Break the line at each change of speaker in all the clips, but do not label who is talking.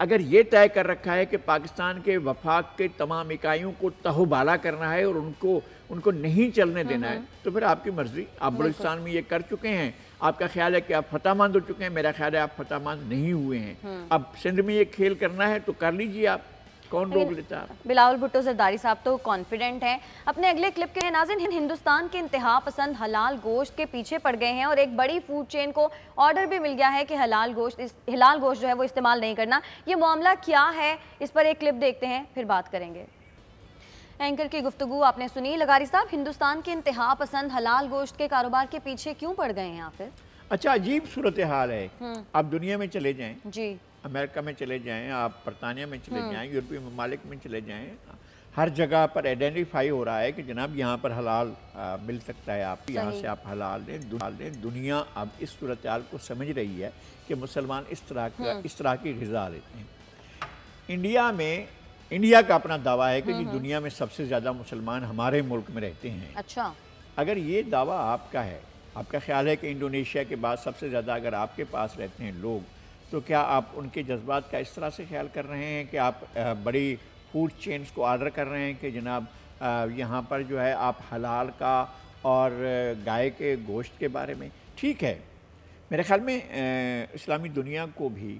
اگر یہ طے کر رکھا ہے کہ پاکستان کے وفاق کے تمام اکائیوں کو تہوبالا کرنا ہے اور ان کو نہیں چلنے دینا ہے تو پھر آپ کی مرضی. آپ بلوچستان میں یہ کر چکے ہیں, آپ کا خیال ہے کہ آپ فتح مند ہو چکے ہیں, میرا خیال ہے آپ فتح مند نہیں ہوئے ہیں. اب سندھ میں یہ کھیل کرنا ہے تو کر لیجئے, آپ کون روک لیتا ہے.
بلاول بھٹو زرداری صاحب تو کانفیڈنٹ ہیں. اپنے اگلے کلپ کے ناظرین, ہندوستان کے انتہا پسند حلال گوشت کے پیچھے پڑ گئے ہیں اور ایک بڑی فوڈ چین کو آرڈر بھی مل گیا ہے کہ حلال گوشت جو ہے وہ استعمال نہیں کرنا. یہ معاملہ کیا ہے, اس پر ایک کلپ دیکھتے ہیں پھر بات کریں گے. اینکر کی گفتگو آپ نے سنی. لغاری صاحب, ہندوستان کے انتہا پسند حلال گوشت کے کاروبار کے پیچھے کیوں پڑ گئے ہیں آپ؟
اچھا, عجیب صورتحال ہے. آپ دنیا میں چلے جائیں,
جی,
امریکہ میں چلے جائیں, آپ برطانیہ میں چلے جائیں, یورپی ممالک میں چلے جائیں, ہر جگہ پر آئیڈینٹیفائی ہو رہا ہے کہ جناب یہاں پر حلال مل سکتا ہے, آپ یہاں سے آپ حلال دیں. دنیا اب اس صورتحال کو سمجھ رہی ہے کہ مسلمان اس طرح کی غذا لیتے ہیں. انڈیا کا اپنا دعویٰ ہے کہ دنیا میں سب سے زیادہ مسلمان ہمارے ملک میں رہتے ہیں.
اچھا,
اگر یہ دعویٰ آپ کا ہے, آپ کا خیال ہے کہ انڈونیشیا کے بعد سب سے زیادہ اگر آپ کے پاس رہتے ہیں لوگ, تو کیا آپ ان کے جذبات کا اس طرح سے خیال کر رہے ہیں کہ آپ بڑی فوڈ چینز کو آرڈر کر رہے ہیں کہ جناب یہاں پر جو ہے آپ حلال کا اور گائے کے گوشت کے بارے میں؟ ٹھیک ہے, میرے خیال میں اسلامی دنیا کو بھی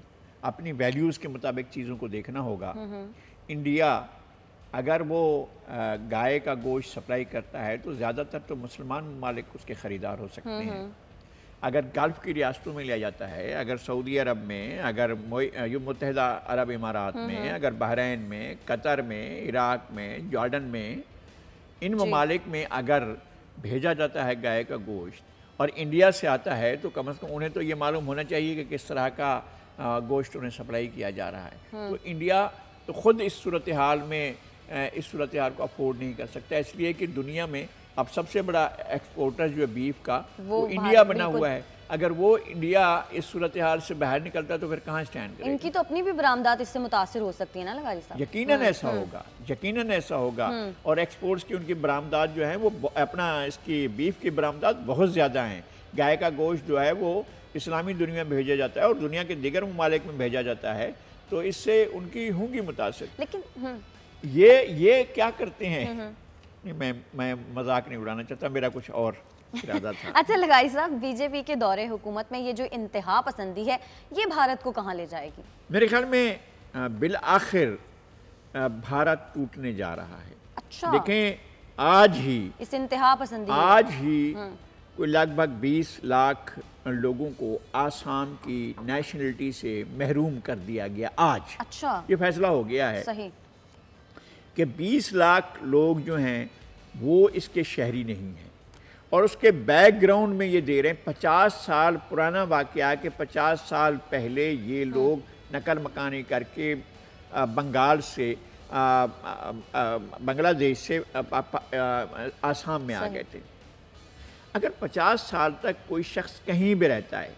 اپنی ویلیوز کے مطابق چیزوں کو دیکھنا ہوگا. انڈیا اگر وہ گائے کا گوشت سپلائی کرتا ہے تو زیادہ تر تو مسلمان ممالک اس کے خریدار ہو سکتے ہیں. اگر گلف کی ریاستوں میں لیا جاتا ہے, اگر سعودی عرب میں, اگر متحدہ عرب امارات میں, اگر بحرین میں, قطر میں, عراق میں, جارڈن میں, ان ممالک میں اگر بھیجا جاتا ہے گائے کا گوشت اور انڈیا سے آتا ہے تو کم از کم انہیں تو یہ معلوم ہونا چاہیے کہ کس طرح کا گوشت انہیں سپلائی کیا جا رہا ہے. تو انڈیا تو خود اس صورتحال کو افورڈ نہیں کر سکتا, اس لیے کہ دنیا میں اب سب سے بڑا ایکسپورٹر جو ہے بیف کا وہ انڈیا بنا ہوا ہے. اگر وہ انڈیا اس صورتحال سے باہر نکلتا تو پھر کہاں سٹینڈ کرے؟
ان کی تو اپنی بھی برآمدات اس سے متاثر ہو سکتی ہیں نا لغاری صاحب.
یقیناً ایسا ہوگا اور ایکسپورٹس کی ان کی برآمدات جو ہیں وہ اپنا اس کی بیف کی برآمدات بہت زیادہ ہیں. گائے کا گوشت جو ہے وہ اسلامی دنیا میں بھیجا جاتا ہے اور دنیا کے دیگر ممالک میں بھیجا جاتا ہے, تو اس سے ان کی ہوں گی متاثر.
لیکن
یہ کیا کرتے ہیں, میں مذاق نہیں اڑانا چاہتا, میرا کچھ اور ارادہ تھا.
اچھا لغاری صاحب, بی جے پی کے دور حکومت میں یہ جو انتہا پسندی ہے یہ بھارت کو کہاں لے جائے گی؟
میرے خیال میں بالآخر بھارت ٹوٹنے جا رہا ہے.
اچھا,
دیکھیں آج ہی کوئی لگ بھگ 20 لاکھ لوگوں کو آسام کی نیشنلٹی سے محروم کر دیا گیا آج.
اچھا,
یہ فیصلہ ہو گیا ہے
صحیح
کہ 20 لاکھ لوگ جو ہیں وہ اس کے شہری نہیں ہیں, اور اس کے بیک گراؤنڈ میں یہ دے رہے ہیں 50 سال پرانا واقعہ کہ 50 سال پہلے یہ لوگ نقل مکانی کر کے بنگال سے بنگلہ دیش سے آسام میں آ گئے تھے. اگر 50 سال تک کوئی شخص کہیں بھی رہتا ہے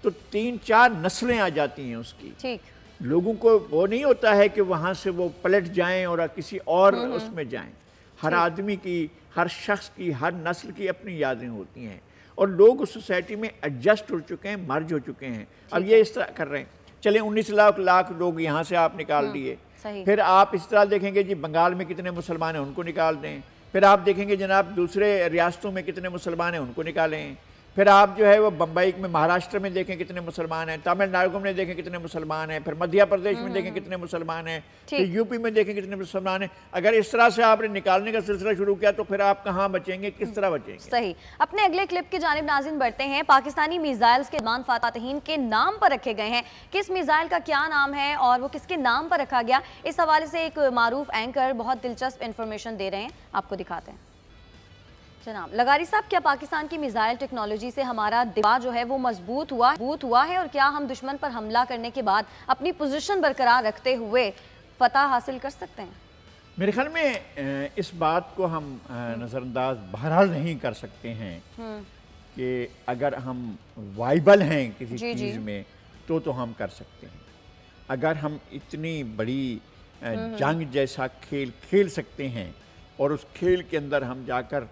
تو 3-4 نسلیں آ جاتی ہیں اس کی.
ٹھیک,
لوگوں کو وہ نہیں ہوتا ہے کہ وہاں سے وہ پلٹ جائیں اور کسی اور اس میں جائیں. ہر آدمی کی, ہر شخص کی, ہر نسل کی اپنی یادیں ہوتی ہیں اور لوگ اس سوسائٹی میں ایڈجسٹ ہو چکے ہیں, مرج ہو چکے ہیں. اب یہ اس طرح کر رہے ہیں, چلیں 19 لاکھ لوگ یہاں سے آپ نکال دیے, پھر آپ اس طرح دیکھیں گے جی بنگال میں کتنے مسلمان ہیں ان کو نکال دیں, پھر آپ دیکھیں گے جناب دوسرے ریاستوں میں کتنے مسلمان ہیں ان کو نکالیں, پھر آپ جو ہے وہ بمبئی میں مہاراشٹر میں دیکھیں کتنے مسلمان ہیں, تامل ناڈو میں دیکھیں کتنے مسلمان ہیں, پھر مدھیہ پردیش میں دیکھیں کتنے مسلمان ہیں, پھر یوپی میں دیکھیں کتنے مسلمان ہیں. اگر اس طرح سے آپ نے نکالنے کا سلسلہ شروع کیا تو پھر آپ کہاں بچیں گے, کس طرح بچیں گے؟
صحیح. اپنے اگلے کلپ کی جانب ناظرین بڑھتے ہیں. پاکستانی میزائلز کے مان فاتحین کے نام پر رکھے گئے ہیں. کس میزائل کا کیا نام ہے اور وہ کس کے نام پر رکھا گیا, اس حوالے سے ایک معروف اینکر بہت دلچسپ انفارمیشن دے رہے ہیں, آپ کو دکھاتے ہیں. جناب لغاری صاحب, کیا پاکستان کی میزائل ٹیکنالوجی سے ہمارا دفاع جو ہے وہ مضبوط ہوا ہے اور کیا ہم دشمن پر حملہ کرنے کے بعد اپنی پوزیشن برقرار رکھتے ہوئے فتح حاصل کر سکتے ہیں؟
میرے خیال میں اس بات کو ہم نظر انداز بہرحال نہیں کر سکتے ہیں کہ اگر ہم وائبل ہیں کسی چیز میں تو ہم کر سکتے ہیں. اگر ہم اتنی بڑی جنگ جیسا کھیل کھیل سکتے ہیں اور اس کھیل کے اندر ہم جا کر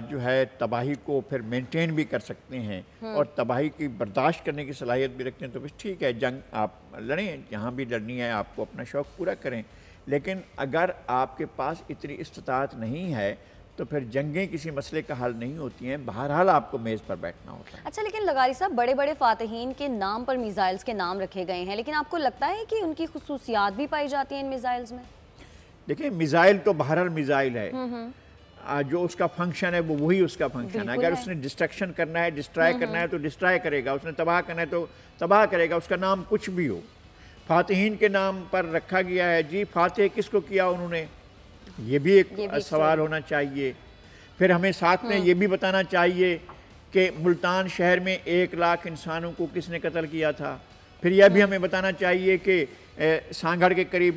جو ہے تباہی کو پھر مینٹین بھی کر سکتے ہیں اور تباہی کی برداشت کرنے کی صلاحیت بھی رکھتے ہیں تو بس ٹھیک ہے، جنگ آپ لڑیں، جہاں بھی لڑنی ہے آپ کو اپنا شوق پورا کریں. لیکن اگر آپ کے پاس اتنی استطاعت نہیں ہے تو پھر جنگیں کسی مسئلے کا حل نہیں ہوتی ہیں، بہرحال آپ کو میز پر بیٹھنا ہوتا ہے.
اچھا، لیکن لغاری صاحب بڑے بڑے فاتحین کے نام پر میزائلز کے نام رکھے گئے ہیں، لیکن آپ کو لگتا ہے کہ ان کی خصوصیات بھی پائی جاتی ہیں ان میزائلز میں؟
دیکھیں میزائل تو بہرحال میزائل ہے، جو اس کا فنکشن ہے وہ وہی اس کا فنکشن ہے. اگر اس نے ڈسٹرکشن کرنا ہے، ڈسٹرائے کرنا ہے تو ڈسٹرائے کرے گا، اس نے تباہ کرنا ہے تو تباہ کرے گا، اس کا نام کچھ بھی ہو. فاتحین کے نام پر رکھا گیا ہے. جی فاتح کس کو کیا انہوں نے، یہ بھی ایک سوال ہونا چاہیے. پھر ہمیں ساتھ میں یہ بھی بتانا چاہیے کہ ملتان شہر میں 1 لاکھ انسانوں کو کس نے قتل کیا تھا. پھر یہ بھی ہمیں بتانا چاہیے کہ سانگھڑ کے قریب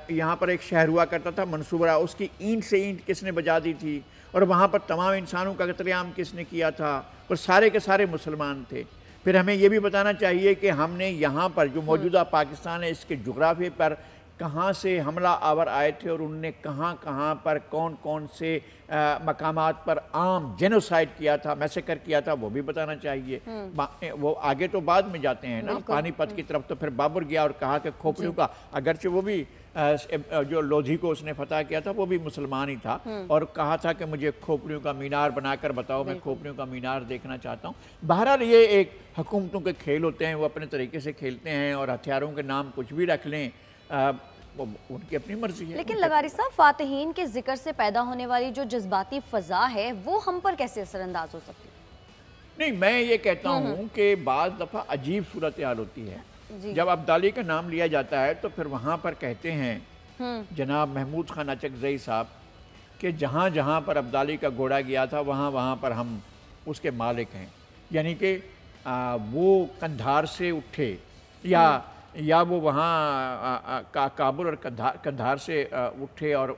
یہاں پر ایک شہر ہوا کرتا تھا منصورہ، اس کی اینٹ سے اینٹ کس نے بجا دی تھی، اور وہاں پر تمام انسانوں کا قتل عام کس نے کیا تھا، اور سارے کے سارے مسلمان تھے. پھر ہمیں یہ بھی بتانا چاہیے کہ ہم نے یہاں پر جو موجودہ پاکستان ہے اس کے جغرافیے پر کہاں سے حملہ آور آئے تھے اور انہوں نے کہاں کہاں پر کون کون سے مقامات پر عام جینوسائیڈ کیا تھا، میسیکر کیا تھا، وہ بھی بتانا چاہیے. وہ آگے تو بعد میں جاتے ہیں نا پانی پت کی طرف، تو پھر بابر گیا اور کہا کہ کھوپڑیوں کا، اگرچہ وہ بھی جو لودھی کو اس نے فتح کیا تھا وہ بھی مسلمان ہی تھا، اور کہا تھا کہ مجھے کھوپڑیوں کا مینار بنا کر بتاؤ، میں کھوپڑیوں کا مینار دیکھنا چاہتا ہوں. بہرحال یہ ایک حکومتوں کے کھیل ہوتے ہیں، وہ اپنے طریقے سے کھیلتے ہیں اور ہتھیاروں کے نام کچھ بھی رکھ لیں، ان کی اپنی مرضی ہے.
لیکن لغاری صاحب فاتحین کے ذکر سے پیدا ہونے والی جو جذباتی فضا ہے وہ ہم پر کیسے اثر انداز ہو سکتی ہے؟
نہیں، میں یہ کہتا ہوں کہ بعض دفعہ عجیب صورتحال ہوتی ہے. جب عبدالی کا نام لیا جاتا ہے تو پھر وہاں پر کہتے ہیں جناب محمود خان اچکزئی صاحب کہ جہاں جہاں پر عبدالی کا گھوڑا گیا تھا وہاں وہاں پر ہم اس کے مالک ہیں. یعنی کہ وہ قندھار سے اٹھے یا وہ وہاں کابل اور قندھار سے اٹھے اور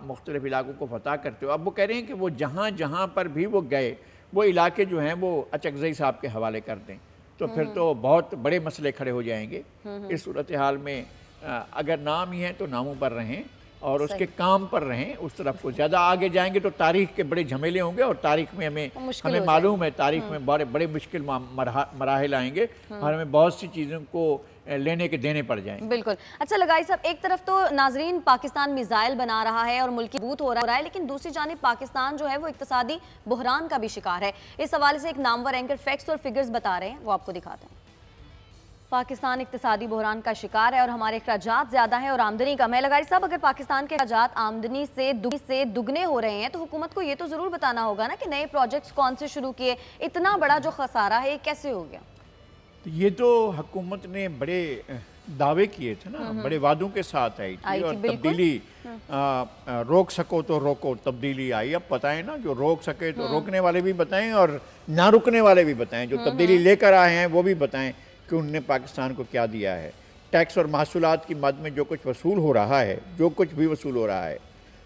مختلف علاقوں کو فتح کرتے ہو. اب وہ کہہ رہے ہیں کہ وہ جہاں جہاں پر بھی وہ گئے وہ علاقے جو ہیں وہ اچکزئی صاحب کے حوالے کر دیں، تو پھر تو بہت بڑے مسئلے کھڑے ہو جائیں گے. اس صورتحال میں اگر نام ہی ہیں تو ناموں پر رہیں اور اس کے کام پر رہیں. اس طرف کو زیادہ آگے جائیں گے تو تاریخ کے بڑے جھمیلے ہوں گے، اور تاریخ میں ہمیں معلوم ہے تاریخ میں بڑے مشکل مراحل آئیں گے اور ہمیں بہت سی چیزوں کو لینے کے دینے پڑ جائیں.
بالکل. اچھا لغاری صاحب، ایک طرف تو ناظرین پاکستان میزائل بنا رہا ہے اور ملکی بوت ہو رہا ہے، لیکن دوسری جانب پاکستان جو ہے وہ اقتصادی بحران کا بھی شکار ہے. اس حوالے سے ایک نامور اینکر فیکٹس اور فگرز بتا رہے ہیں، وہ آپ کو دکھاتے ہیں. پاکستان اقتصادی بحران کا شکار ہے اور ہمارے اخراجات زیادہ ہیں اور آمدنی کم ہے. لغاری صاحب، اگر پاکستان کے اخراجات آمدنی سے دگنے ہو رہے ہیں تو حکومت کو یہ تو ضرور بتانا ہوگا نا کہ نئے پروجیکٹس کون سے شروع کیے، اتنا بڑا جو خسارہ ہے یہ کیسے ہو گیا؟
یہ تو حکومت نے بڑے دعوے کیے تھے نا، بڑے وعدوں کے ساتھ آئی تھی، اور تبدیلی روک سکو تو روکو، تبدیلی آئی. اب بتائیں نا، جو روک سکے تو روکنے والے بھی بتائیں اور نہ رکنے والے بھی بتائیں، جو تبدیلی لے کر آئے ہیں وہ بھی بتائیں کہ انہوں نے پاکستان کو کیا دیا ہے. ٹیکس اور محصولات کی مد میں جو کچھ وصول ہو رہا ہے، جو کچھ بھی وصول ہو رہا ہے،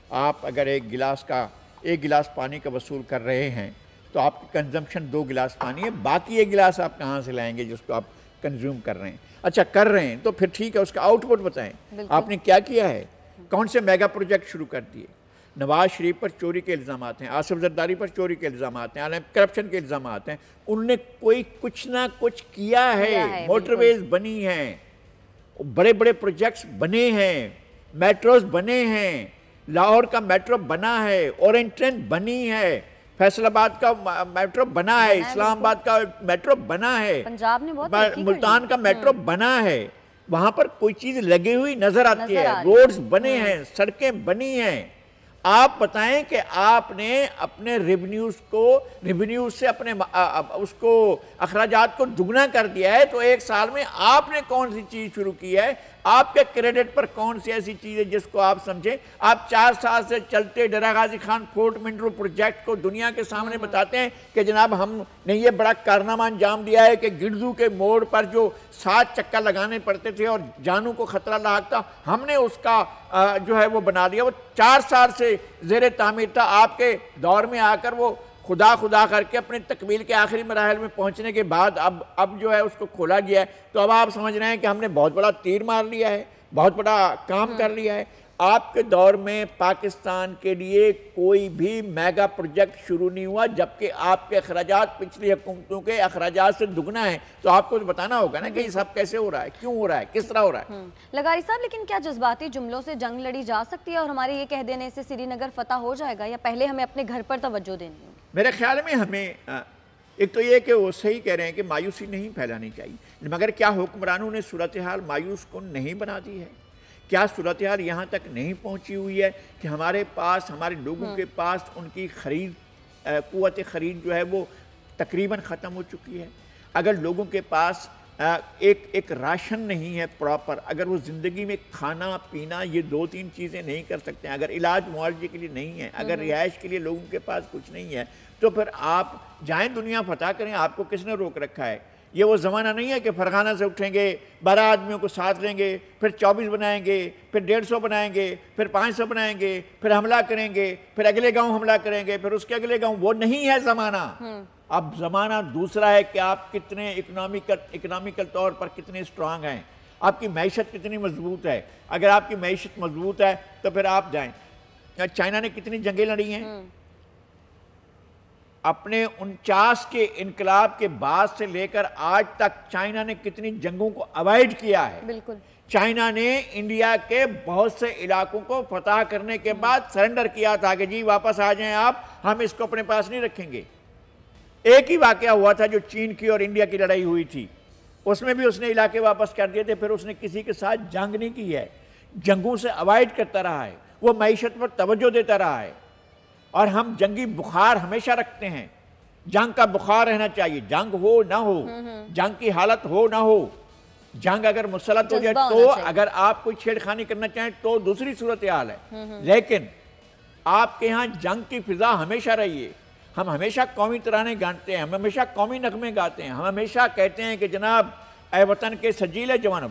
آپ اگر ایک گلاس پانی کا وصول کر رہے ہیں تو آپ کی کنزمپشن 2 گلاس پانی ہے، باقی 1 گلاس آپ کہاں سے لائیں گے جس کو آپ کنزیوم کر رہے ہیں؟ اچھا کر رہے ہیں تو پھر ٹھیک ہے، اس کا آؤٹ پٹ بتائیں. آپ نے کیا کیا ہے؟ کون سے میگا پروجیکٹ شروع کر دیے؟ نواز شریف پر چوری کے الزامات ہیں، آصف زرداری پر چوری کے الزامات ہیں، کرپشن کے الزامات ہیں. انہوں نے کچھ نہ کچھ کیا ہے. موٹر ویز بنی ہیں، بڑے بڑے پروجیکٹس بنے ہیں، میٹروز بنے ہیں، لاہور کا میٹرو بنا ہے، اورینج ٹرین بنی ہے، فیصل آباد کا میٹرو بنا ہے، اسلام آباد کا میٹرو بنا ہے، ملتان کا میٹرو بنا ہے. وہاں پر کوئی چیز لگی ہوئی نظر آتی ہے، روڈز بنے ہیں، سڑکیں بنی ہیں. آپ بتائیں کہ آپ نے اپنے ریونیوز سے اپنے اس کو اخراجات کو دگنا کر دیا ہے، تو 1 سال میں آپ نے کون سی چیز شروع کی ہے؟ آپ کے کریڈٹ پر کون سی ایسی چیز ہے جس کو آپ سمجھیں؟ آپ 4 سال سے چلتے Dera Ghazi Khan fort Munro project کو دنیا کے سامنے بتاتے ہیں کہ جناب ہم نے یہ بڑا کارنامہ انجام دیا ہے کہ گردو کے موڑ پر جو 7 چکر لگانے پڑتے تھے اور جانوں کو خطرہ لاحق تھا، ہم نے اس کا جو ہے وہ بنا دیا. وہ 4 سال سے زیر تعمیر تھا. آپ کے دور میں آ کر وہ خدا کر کے اپنے تکمیل کے آخری مراحل میں پہنچنے کے بعد اب جو ہے اس کو کھولا گیا ہے. تو اب آپ سمجھ رہے ہیں کہ ہم نے بہت بڑا تیر مار لیا ہے، بہت بڑا کام کر لیا ہے. آپ کے دور میں پاکستان کے لیے کوئی بھی میگا پروجیکٹ شروع نہیں ہوا، جبکہ آپ کے اخراجات پچھلی حکومتوں کے اخراجات سے دگنا ہیں. تو آپ کو بتانا ہوگا نا کہ یہ سب کیسے ہو رہا ہے، کیوں ہو رہا ہے، کس طرح ہو رہا ہے.
لغاری صاحب لیکن کیا جذباتی جملوں سے جنگ لڑی جا سکتی ہے اور ہمارے یہ کہہ دینے سے سری نگر فتح ہو جائے گا، یا پہلے ہمیں اپنے گھر پر توجہ دینی ہوگی؟
میرے خیال میں ہمیں ایک تو یہ کہ وہ صحیح کہہ رہے ہیں کہ مایوسی نہیں پھیلانی چاہیے، مگر کیا حکمرانوں نے صورتحال مایوس کن نہیں بنا دی ہے؟ کیا صورتحال یہاں تک نہیں پہنچی ہوئی ہے کہ ہمارے پاس، ہمارے لوگوں کے پاس ان کی قوت خرید جو ہے وہ تقریباً ختم ہو چکی ہے؟ اگر لوگوں کے پاس ایک راشن نہیں ہے پراپر، اگر وہ زندگی میں کھانا پینا یہ 2-3 چیزیں نہیں کر سکتے ہیں، اگر علاج معالجے کے لیے نہیں ہے، اگر رہائش کے لیے لوگوں کے پاس کچھ نہیں ہے، تو پھر آپ جائیں دنیا فتح کریں. آپ کو کس نے روک رکھا ہے؟ یہ وہ زمانہ نہیں ہے کہ فرغانہ سے اٹھیں گے، 12 آدمیوں کو ساتھ لیں گے، پھر 24 بنائیں گے، پھر 150 بنائیں گے، پھر 500 بنائیں گے، پھر حملہ کریں گے، پھر اگلے گاؤں حملہ کریں گے، پھر اس کے اگلے گاؤں. وہ نہیں ہے زمانہ. اب زمانہ دوسرا ہے کہ آپ کتنے اکنامیکل طور پر کتنے سٹرانگ ہیں، آپ کی معیشت کتنی مضبوط ہے. اگر آپ کی معیشت مضبوط ہے تو پھر آپ جائیں. چائنا نے کتنی جنگیں لڑی ہیں اپنے 49 کے انقلاب کے بعد سے لے کر آج تک. چائنا نے کتنی جنگوں کو اوائڈ کیا ہے.
بالکل.
چائنا نے انڈیا کے بہت سے علاقوں کو فتح کرنے کے بعد سرنڈر کیا تھا کہ جی واپس آ جائیں آپ، ہم اس کو اپنے پاس نہیں رکھیں گے. ایک ہی واقعہ ہوا تھا جو چین کی اور انڈیا کی لڑائی ہوئی تھی، اس میں بھی اس نے علاقے واپس کر دیے تھے. پھر اس نے کسی کے ساتھ جنگ نہیں کی ہے، جنگوں سے اوائڈ کرتا رہا ہے، وہ معیشت پر توجہ دیتا رہا ہے. اور ہم جنگی بخار ہمیشہ رکھتے ہیں، جنگ کا بخار رہنا چاہیے، جنگ ہو نہ ہو، جنگ کی حالت ہو نہ ہو. جنگ اگر مسلط ہو جائے تو اگر آپ کوئی چھیڑ خانی کرنا چاہیں تو دوسری صورتحال ہے، لیکن آپ کے ہاں جنگ کی فضا ہمیشہ رہی ہے. ہم ہمیشہ قومی ترانے گانتے ہیں، ہم ہمیشہ قومی نغمے گاتے ہیں، ہم ہمیشہ کہتے ہیں کہ جناب اے وطن کے سجیلے جوانوں،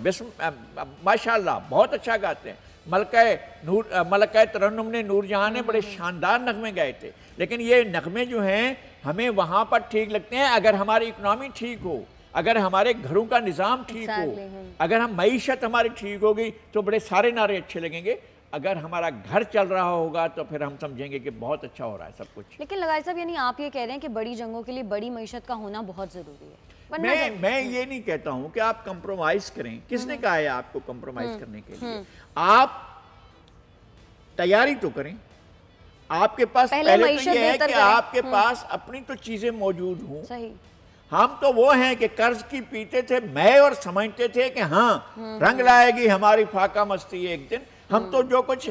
ماشاءاللہ بہت اچھا گاتے ہیں. ملکہ ترنم نے، نور جہاں نے بڑے شاندار نغمے گائے تھے. لیکن یہ نغمے جو ہیں ہمیں وہاں پر ٹھیک لگتے ہیں اگر ہماری اکنامی ٹھیک ہو، اگر ہمارے گھروں کا نظام ٹھیک ہو، اگر ہم معیشت ہماری ٹھیک ہوگی تو بڑے سارے نعرے اچھے لگیں گے. اگر ہمارا گھر چل رہا ہوگا تو پھر ہم سمجھیں گے کہ بہت اچھا ہو رہا ہے سب کچھ.
لیکن لغاری صاحب یعنی آپ یہ کہہ رہے ہیں کہ بڑی جنگوں کے لیے بڑی معیشت کا ہونا بہت ضروری ہے.
میں یہ نہیں کہتا ہوں کہ آپ کمپرومائز کریں. کس نے کہا ہے آپ کو کمپرومائز کرنے کے لیے؟ آپ تیاری تو کریں. آپ کے پاس پہلے تو یہ ہے کہ آپ کے پاس اپنی تو چیزیں موجود ہوں. ہم تو وہ ہیں کہ قرض کی پیتے تھے میں اور سمجھتے تھے کہ ہاں رنگ لائے گی ہماری فاقہ مستی ایک دن. ہم تو جو کچھ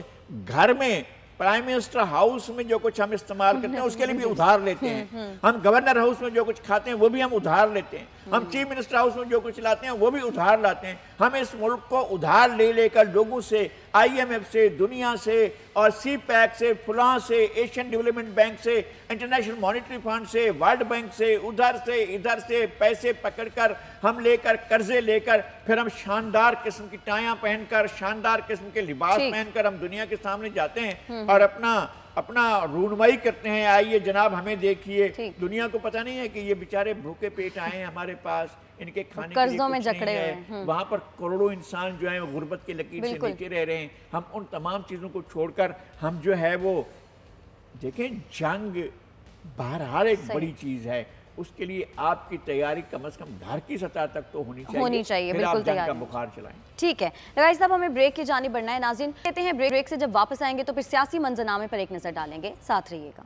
گھر میں پرائم منسٹر ہاؤس میں جو کچھ ہم استعمال کرتے ہیں اس کے لیے بھی ادھار لیتے ہیں. ہم گورنر ہاؤس میں جو کچھ کھاتے ہیں وہ بھی ہم ادھار لیتے ہیں. ہم چیف منسٹر ہاؤس میں جو کچھ لاتے ہیں وہ بھی ادھار لاتے ہیں. ہم اس ملک کو ادھار لے لے کر لوگوں سے، آئی ایم ایف سے، دنیا سے اور سی پیک سے، فلاں سے، ایشین ڈیولپمنٹ بینک سے، انٹرنیشنل مانیٹری فنڈ سے، ورلڈ بینک سے، ادھر سے پیسے پکڑ کر ہم لے کر قرضے لے کر پھر ہم شاندار قسم کی ٹائیاں پہن کر، شاندار قسم کے لباس پہن کر ہم دنیا کے سامنے جاتے ہیں اور اپنا رونمائی کرتے ہیں. آئیے جناب ہمیں دیکھیے. دنیا کو پتہ نہیں ہے کہ یہ بیچارے بھوکے پیٹ آئے ہیں ہمارے پاس، ان کے کھانے کے لیے کچھ نہیں ہے. وہاں پر کروڑوں انسان جو ہیں غربت کی لکیر سے نیچے رہ رہے ہیں. ہم ان تمام چیزوں کو چھوڑ کر ہم جو ہے وہ دیکھیں، جنگ بہرحال ایک بڑی چیز ہے. اس کے لیے آپ کی تیاری کم از کم گھر کی سطح تک تو ہونی چاہیے. پھر آپ جنگ کا بخار چلائیں.
ٹھیک ہے لغاری صاحب، ہمیں بریک کی جانب بڑھنا ہے. ناظرین کہتے ہیں بریک سے جب واپس آئیں گے تو پھر سیاسی منظرنامے پر ایک نظر ڈالیں گے. ساتھ رہیے گا.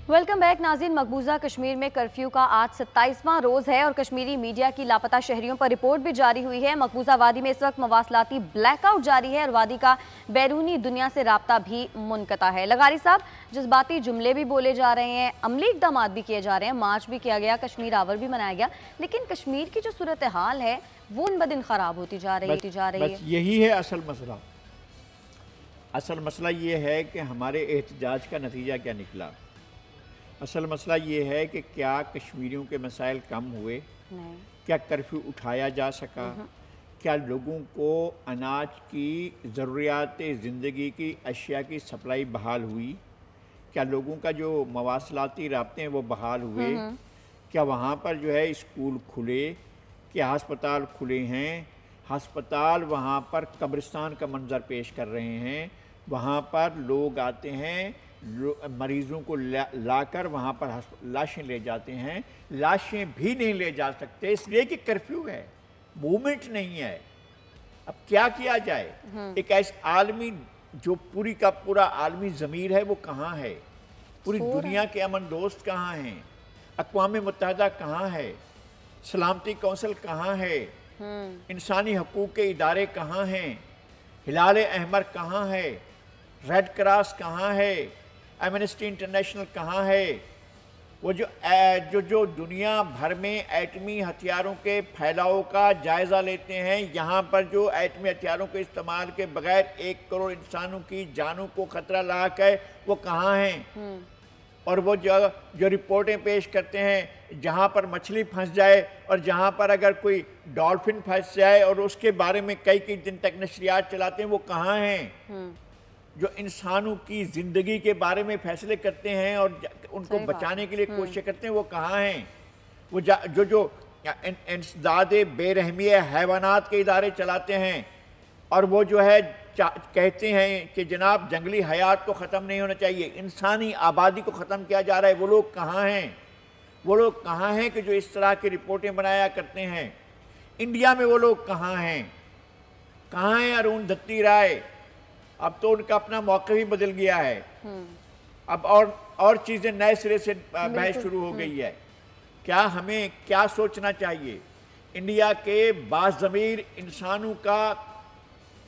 ویلکم بیک ناظرین. مقبوضہ کشمیر میں کرفیو کا آج 27واں روز ہے اور کشمیری میڈیا کی لاپتہ شہریوں پر رپورٹ بھی جاری ہوئی ہے. مقبوضہ وادی میں اس وقت مواصلاتی بلیک آؤٹ جاری ہے اور وادی کا بیرونی دنیا سے رابطہ بھی منقطع ہے. لغاری صاحب، جذباتی جملے بھی بولے جا رہے ہیں، عملی اقدامات بھی کیے جا رہے ہیں، مارچ بھی کیا گیا، کشمیر آور بھی منایا گیا، لیکن کشمیر کی جو صورتحال ہے وہ ان بدن خراب ہوتی جا رہی ہے.
بس یہی ہے اصل مسئلہ. اصل مسئلہ یہ ہے کہ ہمارے احتجاج کا نتیجہ کیا نکلا. اصل مسئلہ یہ ہے کہ کیا کشمیریوں کے مسائل کم ہوئے؟
نہیں.
کیا کرفیو اٹھایا جا سکا؟ کیا لوگوں کو اناج کی ضروریات زندگی کی اشیاء کی سپلائی بحال ہوئی؟ کیا لوگوں کا جو مواصلاتی رابطے ہیں وہ بحال ہوئے؟ کیا وہاں پر جو ہے اسکول کھلے؟ کیا ہسپتال کھلے ہیں؟ ہسپتال وہاں پر قبرستان کا منظر پیش کر رہے ہیں. وہاں پر لوگ آتے ہیں، مریضوں کو لا کر وہاں پر لاشیں لے جاتے ہیں. لاشیں بھی نہیں لے جا سکتے اس لیے کہ کرفیو ہے، موومنٹ نہیں ہے. اب کیا کیا جائے؟ ایک ایسا عالمی جو پوری کا پورا عالمی ضمیر ہے وہ کہاں ہے؟ پوری دنیا کے امن دوست کہاں ہیں؟ اقوام متحدہ کہاں ہے؟ سلامتی کونسل کہاں ہے؟ انسانی حقوق کے ادارے کہاں ہیں؟ ہلال احمر کہاں ہے؟ ریڈ کراس کہاں ہے؟ ایمنسٹی انٹرنیشنل کہاں ہے؟ وہ جو دنیا بھر میں ایٹمی ہتھیاروں کے پھیلاؤ کا جائزہ لیتے ہیں، یہاں پر جو ایٹمی ہتھیاروں کے استعمال کے بغیر 1 کروڑ انسانوں کی جانوں کو خطرہ لاحق ہے، وہ کہاں ہیں؟ اور وہ جو رپورٹیں پیش کرتے ہیں جہاں پر مچھلی پھنس جائے اور جہاں پر اگر کوئی ڈالفن پھنس جائے اور اس کے بارے میں کئی دن تک نشریات چلاتے ہیں، وہ کہاں ہیں؟ جو انسانوں کی زندگی کے بارے میں فیصلے کرتے ہیں اور ان کو بچانے کے لیے کوشش کرتے ہیں، وہ کہاں ہیں؟ وہ جو انسداد بے رحمی حیوانات کے ادارے چلاتے ہیں اور وہ جو ہے کہتے ہیں کہ جناب جنگلی حیات کو ختم نہیں ہونا چاہیے، انسانی آبادی کو ختم کیا جا رہا ہے، وہ لوگ کہاں ہیں؟ وہ لوگ کہاں ہیں کہ جو اس طرح کی رپورٹیں بنایا کرتے ہیں؟ انڈیا میں وہ لوگ کہاں ہیں؟ کہاں ہیں ارون دھتی رائے؟ اب تو ان کا اپنا موقع بھی بدل گیا ہے. اب اور چیزیں نئے سرے سے بحث شروع ہو گئی ہے. کیا ہمیں کیا سوچنا چاہیے؟ انڈیا کے باضمیر انسانوں کا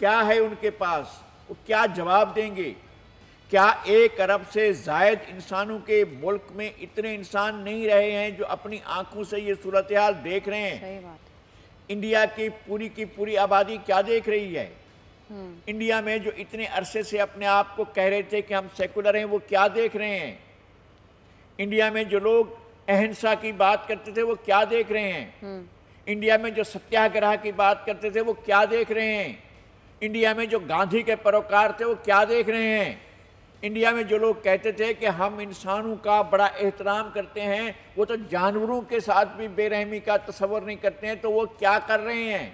کیا ہے ان کے پاس؟ وہ کیا جواب دیں گے؟ کیا 1 ارب سے زائد انسانوں کے ملک میں اتنے انسان نہیں رہے ہیں جو اپنی آنکھوں سے یہ صورتحال دیکھ رہے ہیں؟
صحیح بات.
انڈیا کی پوری آبادی کیا دیکھ رہی ہے؟ انڈیا میں جو اتنے عرصے سے اپنے آپ کو کہہ رہے تھے کہ ہم سیکولر ہیں، وہ کیا دیکھ رہے ہیں؟ انڈیا میں جو لوگ اہنسا کی بات کرتے تھے وہ کیا دیکھ رہے ہیں؟ انڈیا میں جو ستیہ گرہ کی بات کرتے تھے وہ کیا دیکھ رہے ہیں؟ انڈیا میں جو گاندھی کے پیروکار تھے وہ کیا دیکھ رہے ہیں؟ انڈیا میں جو لوگ کہتے تھے کہ ہم انسانوں کا بڑا احترام کرتے ہیں، وہ تو جانوروں کے ساتھ بھی بے رحمی کا تصور نہیں کرتے ہیں، تو وہ کیا کر رہے ہیں؟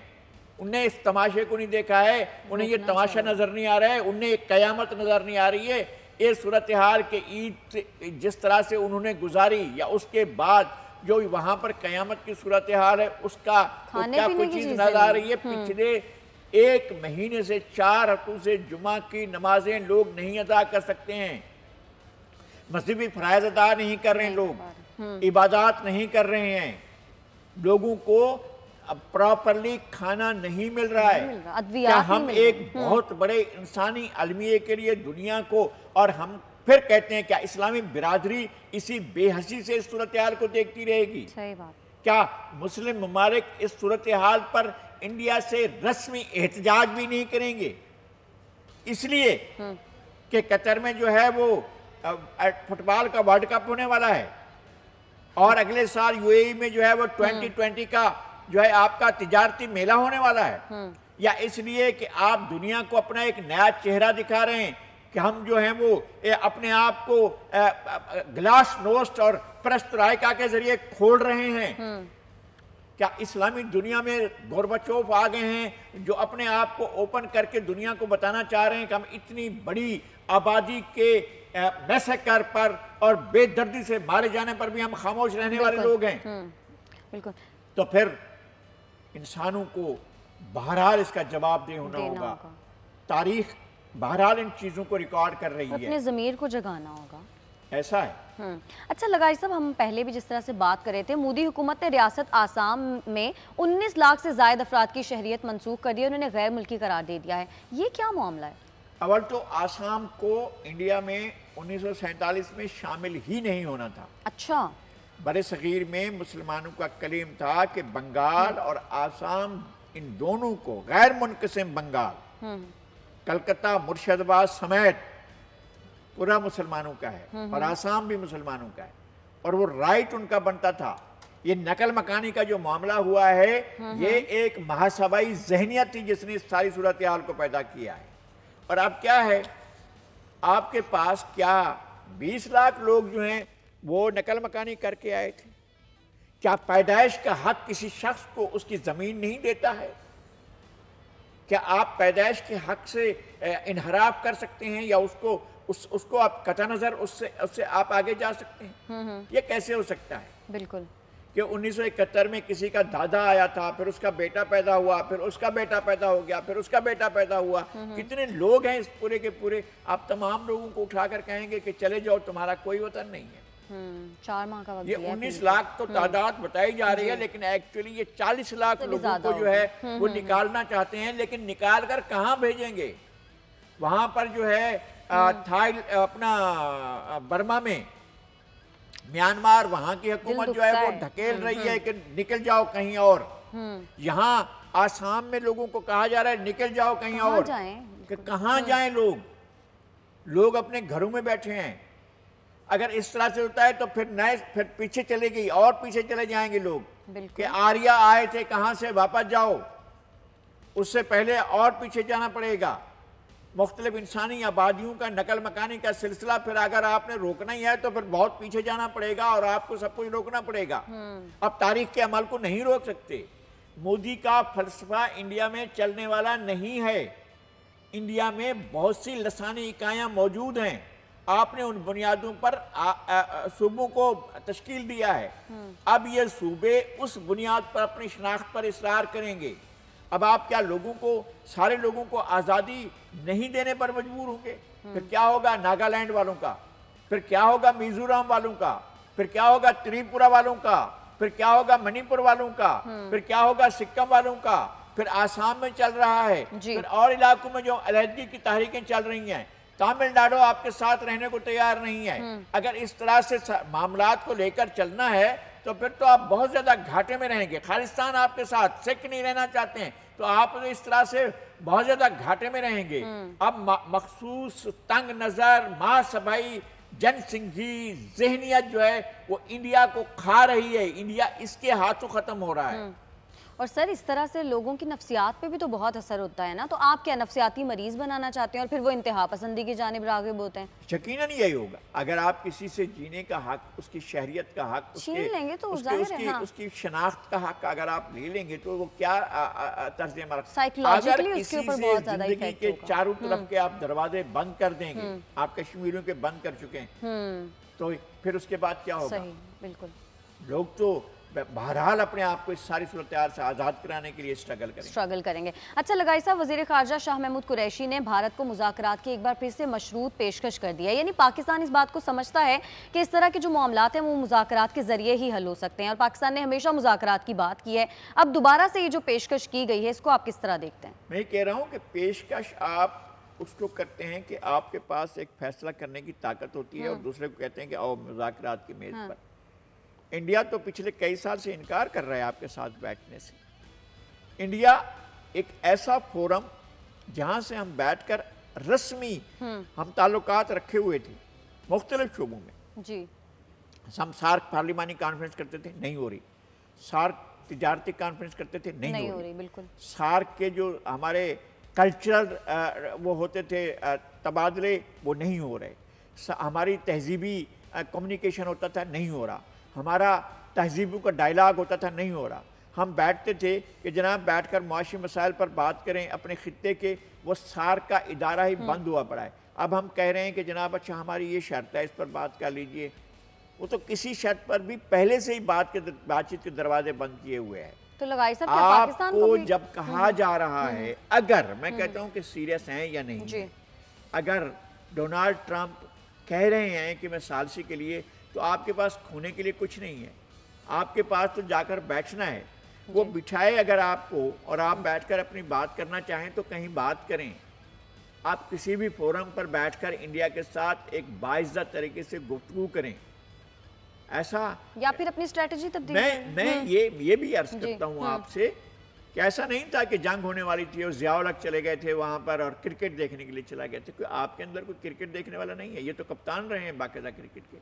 انہیں اس تماشے کو نہیں دیکھا ہے، انہیں یہ تماشا نظر نہیں آ رہا ہے، انہیں ایک قیامت نظر نہیں آ رہی ہے. یہ صورتحال کہ عید جس طرح سے انہوں نے گزاری یا اس کے بعد جو وہاں پر قیامت کی صورتحال ہے اس کا کیا کوئی چیز نظر آ رہی ہے؟ پچھلے 1 مہینے سے 4 ہفتوں سے جمعہ کی نمازیں لوگ نہیں ادا کر سکتے ہیں، مذہبی فرائض ادا نہیں کر رہے ہیں، لوگ عبادات نہیں کر رہے ہیں، لوگوں کو پراپرلی کھانا نہیں مل رہا ہے. کیا ہم ایک بہت بڑے انسانی المیے کے لیے دنیا کو، اور ہم پھر کہتے ہیں کیا اسلامی برادری اسی بے حسی سے اس صورتحال کو دیکھتی رہے گی؟
صحیح بات.
کیا مسلم ممالک اس صورتحال پر انڈیا سے رسمی احتجاج بھی نہیں کریں گے؟ اس لیے کہ قطر میں جو ہے وہ فٹ بال کا ورلڈ کپ ہونے والا ہے اور اگلے سال یو اے ای میں جو ہے وہ 2020 کا جو ہے آپ کا تجارتی میلہ ہونے والا ہے، یا اس لیے کہ آپ دنیا کو اپنا ایک نیا چہرہ دکھا رہے ہیں کہ ہم جو ہیں وہ اپنے آپ کو گلاس نوسٹ اور پرسترائکا کے ذریعے کھول رہے ہیں؟ کیا اسلامی دنیا میں گورباچوف آ گئے ہیں جو اپنے آپ کو اوپن کر کے دنیا کو بتانا چاہ رہے ہیں کہ ہم اتنی بڑی آبادی کے میسیکر پر اور بے دردی سے مارے جانے پر بھی ہم خاموش رہنے والے لوگ ہیں؟
بالکل.
تو پھر انسانوں کو بہرحال اس کا جواب دہ ہونا ہوگا. تاریخ بہرحال ان چیزوں کو ریکارڈ کر رہی ہے،
اپنے ضمیر کو جگانا ہوگا.
ایسا ہے.
اچھا لگاری صاحب، ہم پہلے بھی جس طرح سے بات کر رہے تھے، مودی حکومت نے ریاست آسام میں 19 لاکھ سے زائد افراد کی شہریت منسوخ کر دی ہے، انہوں نے غیر ملکی قرار دے دیا ہے. یہ کیا معاملہ ہے؟
اول تو آسام کو انڈیا میں 1947 میں شامل ہی نہیں ہونا تھا.
اچھا.
برے صغیر میں مسلمانوں کا کلیم تھا کہ بنگال اور آسام ان دونوں کو، غیر منقسم بنگال، کلکتہ مرشد آباد سمیت پورا مسلمانوں کا ہے اور آسام بھی مسلمانوں کا ہے. اور وہ رائٹ ان کا بنتا تھا. یہ نقل مکانی کا جو معاملہ ہوا ہے یہ ایک محاسبائی ذہنیت تھی جس نے اس ساری صورتحال کو پیدا کیا ہے. اور اب کیا ہے, آپ کے پاس کیا 20 لاکھ لوگ جو ہیں وہ نقل مکانی کر کے آئے تھے؟ کیا پیدائش کا حق کسی شخص کو اس کی زمین نہیں دیتا ہے؟ کیا آپ پیدائش کے حق سے انحراف کر سکتے ہیں یا اس کو آپ قطع نظر اس سے آپ آگے جا سکتے ہیں؟ یہ کیسے ہو سکتا ہے؟
بالکل
کہ 1971 میں کسی کا دادا آیا تھا, پھر اس کا بیٹا پیدا ہوا, پھر اس کا بیٹا پیدا ہو گیا, پھر اس کا بیٹا پیدا ہوا. کتنے لوگ ہیں اس پورے کے پورے؟ آپ تمام لوگوں کو اٹھا کر کہیں گے کہ چلے جاؤ, تمہارا کوئی وطن نہیں ہے.
4 ماہ کا وقت
یہ 19 لاکھ تو تعداد بتائی جا رہی ہے, لیکن ایکچولی یہ 40 لاکھ لوگوں کو جو ہے وہ نکالنا چاہتے ہیں. لیکن نکال کر کہاں بھیجیں گے؟ وہاں پر جو ہے اپنا برما میں, میانمار, وہاں کی حکومت جو ہے وہ دھکیل رہی ہے کہ نکل جاؤ کہیں اور. یہاں آسام میں لوگوں کو کہا جا رہا ہے نکل جاؤ کہیں اور. کہ کہاں جائیں لوگ اپنے گھروں میں بیٹھے ہیں. اگر اس طرح سے ہوتا ہے تو پھر پیچھے چلے گئی اور پیچھے چلے جائیں گے لوگ کہ آریہ آئے تھے کہاں سے, واپس جاؤ. اس سے پہلے اور پیچھے جانا پڑے گا. مختلف انسانی آبادیوں کا نقل مکانی کا سلسلہ پھر اگر آپ نے روکنا ہی ہے تو پھر بہت پیچھے جانا پڑے گا اور آپ کو سب کچھ روکنا پڑے گا. اب تاریخ کے عمل کو نہیں روک سکتے. مودی کا فلسفہ انڈیا میں چلنے والا نہیں ہے. انڈیا میں بہت سی لسانی اکائیاں موجود ہیں. آپ نے ان بنیادوں پر صوبوں کو تشکیل دیا ہے. اب یہ صوبے اس بنیاد پر اپنی شناخت پر اصرار کریں گے. اب آپ کیا سارے لوگوں کو آزادی نہیں دینے پر مجبور ہوں گے؟ پھر کیا ہوگا ناگالینڈ والوں کا, پھر کیا ہوگا میزورام والوں کا, پھر کیا ہوگا تریپورہ والوں کا, پھر کیا ہوگا منی پور والوں کا, پھر کیا ہوگا سکم والوں کا, پھر آسام میں چل رہا ہے, پھر اور علاقوں میں جو علیحدگی کی تحریکیں چل رہی ہیں. تامل ناڈو آپ کے ساتھ رہنے کو تیار نہیں ہے. اگر اس طرح سے معاملات کو لے کر چلنا ہے تو پھر تو آپ بہت زیادہ گھاٹے میں رہیں گے. خالصتان آپ کے ساتھ, سکھ نہیں رہنا چاہتے ہیں تو آپ اس طرح سے بہت زیادہ گھاٹے میں رہیں گے. اب مخصوص تنگ نظر محاسبائی جن سنگھی ذہنیت جو ہے وہ انڈیا کو کھا رہی ہے. انڈیا اس کے ہاتھوں ختم ہو رہا ہے.
اور سر اس طرح سے لوگوں کی نفسیات پہ بھی تو بہت اثر ہوتا ہے نا. تو آپ کیا نفسیاتی مریض بنانا چاہتے ہیں اور پھر وہ انتہا پسندی کی جانب راغب ہوتے ہیں؟
یقیناً یہی ہوگا. اگر آپ کسی سے جینے کا حق, اس کی شہریت کا حق,
چھین لیں گے تو ظاہر ہے
اس کی شناخت کا حق اگر آپ لے لیں گے تو وہ کیا طرز عمل.
سائیکولوجیکلی اس کے
اگر
اوپر
کسی
بہت
سے
زیادہ
زندگی کے چاروں طرف کے آپ دروازے بند کر دیں گے, آپ کشمیریوں کے بند کر چکے ہیں, تو پھر اس کے بعد کیا ہوگا؟
صحیح, بالکل.
لوگ تو بہرحال اپنے آپ کو اس ساری صورتحال سے آزاد کرانے کے لیے اسٹرگل کریں گے.
اچھا لگائی صاحب, وزیر خارجہ شاہ محمود قریشی نے بھارت کو مذاکرات کی ایک بار پھر سے مشروط پیشکش کر دیا. یعنی پاکستان اس بات کو سمجھتا ہے کہ اس طرح کے جو معاملات ہیں وہ مذاکرات کے ذریعے ہی حل ہو سکتے ہیں اور پاکستان نے ہمیشہ مذاکرات کی بات کی ہے. اب دوبارہ سے یہ جو پیشکش کی گئی ہے اس کو آپ کس طرح دیکھتے ہیں؟
میں کہہ رہا ہوں کہ پیشکش آپ اس کو کرتے ہیں کہ آپ کے پاس ایک فیصلہ کرنے کی طاقت ہوتی ہے اور دوسرے کو کہتے ہیں کہ آؤ مذاکرات کی میز پر. انڈیا تو پچھلے کئی سال سے انکار کر رہا ہے آپ کے ساتھ بیٹھنے سے. انڈیا ایک ایسا فورم جہاں سے ہم بیٹھ کر رسمی ہم تعلقات رکھے ہوئے تھے مختلف شعبوں میں.
جی,
ہم سارک پارلیمانی کانفرنس کرتے تھے, نہیں ہو رہی. سارک تجارتی کانفرنس کرتے تھے, نہیں ہو رہی. بالکل. سارک کے جو ہمارے کلچرل وہ ہوتے تھے تبادلے, وہ نہیں ہو رہے. ہماری تہذیبی کمیونیکیشن ہوتا تھا, نہیں ہو رہا. ہمارا تہذیبوں کا ڈائلاگ ہوتا تھا, نہیں ہو رہا. ہم بیٹھتے تھے کہ جناب بیٹھ کر معاشی مسائل پر بات کریں اپنے خطے کے, وہ سارک کا ادارہ ہی بند ہوا پڑا ہے. اب ہم کہہ رہے ہیں کہ جناب اچھا ہماری یہ شرط ہے, اس پر بات کر لیجئے. وہ تو کسی شرط پر بھی پہلے سے ہی بات چیت کے دروازے بند کیے ہوئے ہیں.
تو لگائی صاحب کیا پاکستان
کو جب کہا جا رہا ہے, اگر میں کہتا ہوں کہ سیریس ہیں یا نہیں, اگر ڈونالڈ ٹرمپ کہہ رہے ہیں کہ میں ثالثی کے لیے, تو آپ کے پاس کھونے کے لیے کچھ نہیں ہے. آپ کے پاس تو جا کر بیٹھنا ہے. وہ بٹھائے اگر آپ کو اور آپ بیٹھ کر اپنی بات کرنا چاہیں تو کہیں بات کریں. آپ کسی بھی فورم پر بیٹھ کر انڈیا کے ساتھ ایک باعزت طریقے سے گفتگو کریں. ایسا
یا پھر اپنی اسٹریٹجی تبدیل
میں یہ بھی عرض کرتا ہوں آپ سے کہ ایسا نہیں تھا کہ جنگ ہونے والی تھی اور ضیاء الحق چلے گئے تھے وہاں پر اور کرکٹ دیکھنے کے لیے چلا گئے تھے. کوئی آپ کے اندر کوئی کرکٹ دیکھنے والا نہیں ہے, یہ تو کپتان رہے ہیں باقاعدہ کرکٹ کے.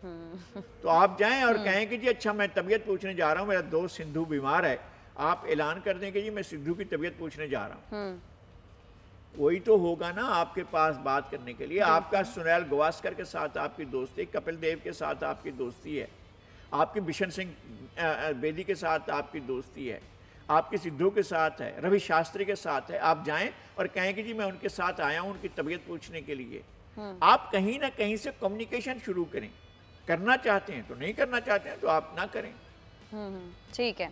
تو آپ جائیں اور کہیں کہ جی اچھا میں طبیعت پوچھنے جا رہا ہوں, میرا دوست سندھو بیمار ہے, آپ اعلان کر دیں کہ جی میں سندھو کی طبیعت پوچھنے جا رہا ہوں. وہی تو ہوگا نا آپ کے پاس بات کرنے کے لیے. آپ کا سنیل گواسکر کے ساتھ آپ کی دوستی, کپل دیو کے ساتھ آپ کی دوستی ہے, آپ کی بشن سنگھ بیدی کے ساتھ آپ کی دوستی ہے, آپ کی سدھو کے ساتھ ہے, روی شاستری کے ساتھ ہے. آپ جائیں اور کہیں کہ جی میں ان کے ساتھ آیا ہوں ان کی طبیعت پوچھنے کے لیے. آپ کہیں نہ کہیں سے کمیونیکیشن شروع کریں. کرنا چاہتے ہیں تو, نہیں کرنا چاہتے ہیں تو آپ نہ کریں.
ٹھیک ہے.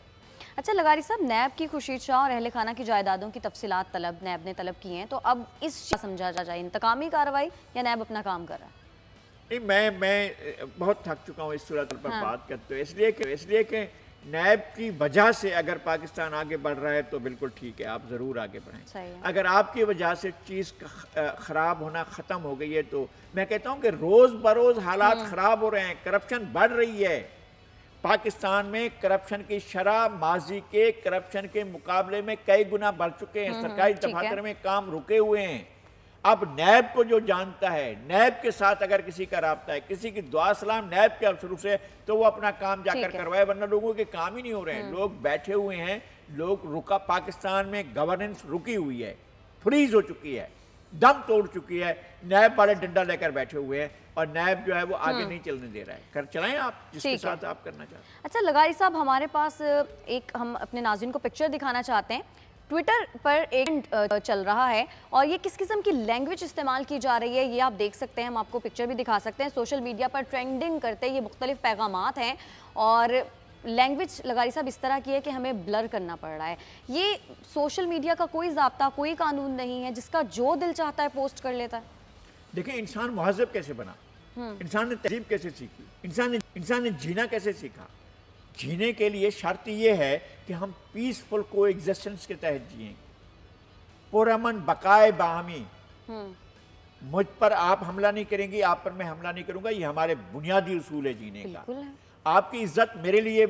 اچھا لغاری صاحب, نیب کی خورشید شاہ اور اہل خانہ کی جائیدادوں کی تفصیلات نیب نے طلب کی ہیں, تو اب اس سمجھا جائے انتقامی کارروائی یا نیب اپنا کام کر رہا ہے؟
نہیں, میں بہت تھک چکا ہوں اس صورت پر بات کرتے ہوئے, اس لیے کہ نیب کی وجہ سے اگر پاکستان آگے بڑھ رہا ہے تو بالکل ٹھیک ہے, آپ ضرور آگے بڑھیں. اگر آپ کی وجہ سے چیز خراب ہونا ختم ہو گئی ہے تو میں کہتا ہوں کہ روز بروز حالات خراب ہو رہے ہیں, کرپشن بڑھ رہی ہے. پاکستان میں کرپشن کی شرح ماضی کے کرپشن کے مقابلے میں کئی گنا بڑھ چکے ہیں. سرکاری دفاتر میں کام رکے ہوئے ہیں. اب نیب کو جو جانتا ہے, نیب کے ساتھ اگر کسی کا رابطہ ہے, کسی کی دعا سلام نیب کے افسروں سے, تو وہ اپنا کام جا کر کروائے, ورنہ لوگوں کے کام ہی نہیں ہو رہے ہیں. لوگ بیٹھے ہوئے ہیں, پاکستان میں گورننس رکی ہوئی ہے, فریز ہو چکی ہے, دم توڑ چکی ہے. نیب والے ڈنڈا لے کر بیٹھے ہوئے ہیں اور نیب جو ہے وہ آگے نہیں چلنے دے رہا ہے. چلائیں آپ جس کے ساتھ آپ کرنا چاہتے ہیں.
اچھا لغاری صاحب, ہمارے پاس ہم اپنے ناظرین کو پکچر دکھانا چاہتے ہیں. ٹویٹر پر ایک چل رہا ہے اور یہ کس قسم کی لینگویج استعمال کی جا رہی ہے یہ آپ دیکھ سکتے ہیں. ہم آپ کو پکچر بھی دکھا سکتے ہیں. سوشل میڈیا پر ٹرینڈنگ کرتے یہ مختلف پیغامات ہیں اور لینگویج لغاری صاحب اس طرح کی ہے کہ ہمیں بلر کرنا پڑ رہا ہے. یہ سوشل میڈیا کا کوئی ضابطہ, کوئی قانون نہیں ہے, جس کا جو دل چاہتا ہے پوسٹ کر لیتا ہے.
دیکھیں انسان مہذب کیسے بنا, انسان نے تہذیب کیسے سیکھی, انسان نے جینا کیسے سیکھا. جینے کے لیے شرط یہ ہے کہ ہم پیسفل کو ایگزسٹنس کے تحت جئیں, پرامن بقائے باہمی. مجھ پر آپ حملہ نہیں کریں گی, آپ پر میں حملہ نہیں کروں گا, یہ ہمارے بنیادی اصول ہے جینے کا. آپ کی عزت میرے لیے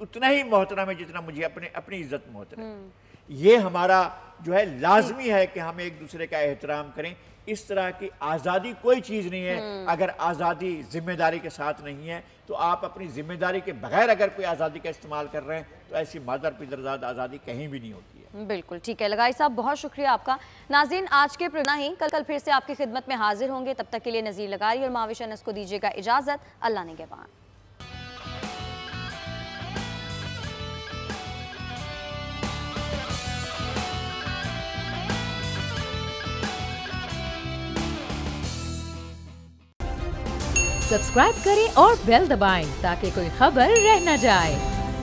اتنا ہی محترم ہے جتنا مجھے اپنی عزت محترم. یہ ہمارا جو ہے لازمی ہے کہ ہم ایک دوسرے کا احترام کریں. اس طرح کی آزادی کوئی چیز نہیں ہے. اگر آزادی ذمہ داری کے ساتھ نہیں ہے تو آپ اپنی ذمہ داری کے بغیر اگر کوئی آزادی کا استعمال کر رہے ہیں تو ایسی مادر پدرزاد آزادی کہیں بھی نہیں ہوتی ہے.
بالکل ٹھیک ہے لغاری صاحب, بہت شکریہ آپ کا. ناظرین آج کے پروگرام ہی کل پھر سے آپ کی خدمت میں حاضر ہوں گے. تب تک کے لیے نذیر لغاری اور مہوش انس کو دیجیے گا اجازت. اللہ نگہبان.
سبسکرائب کریں اور بیل دبائیں تاکہ کوئی خبر رہ نہ جائے.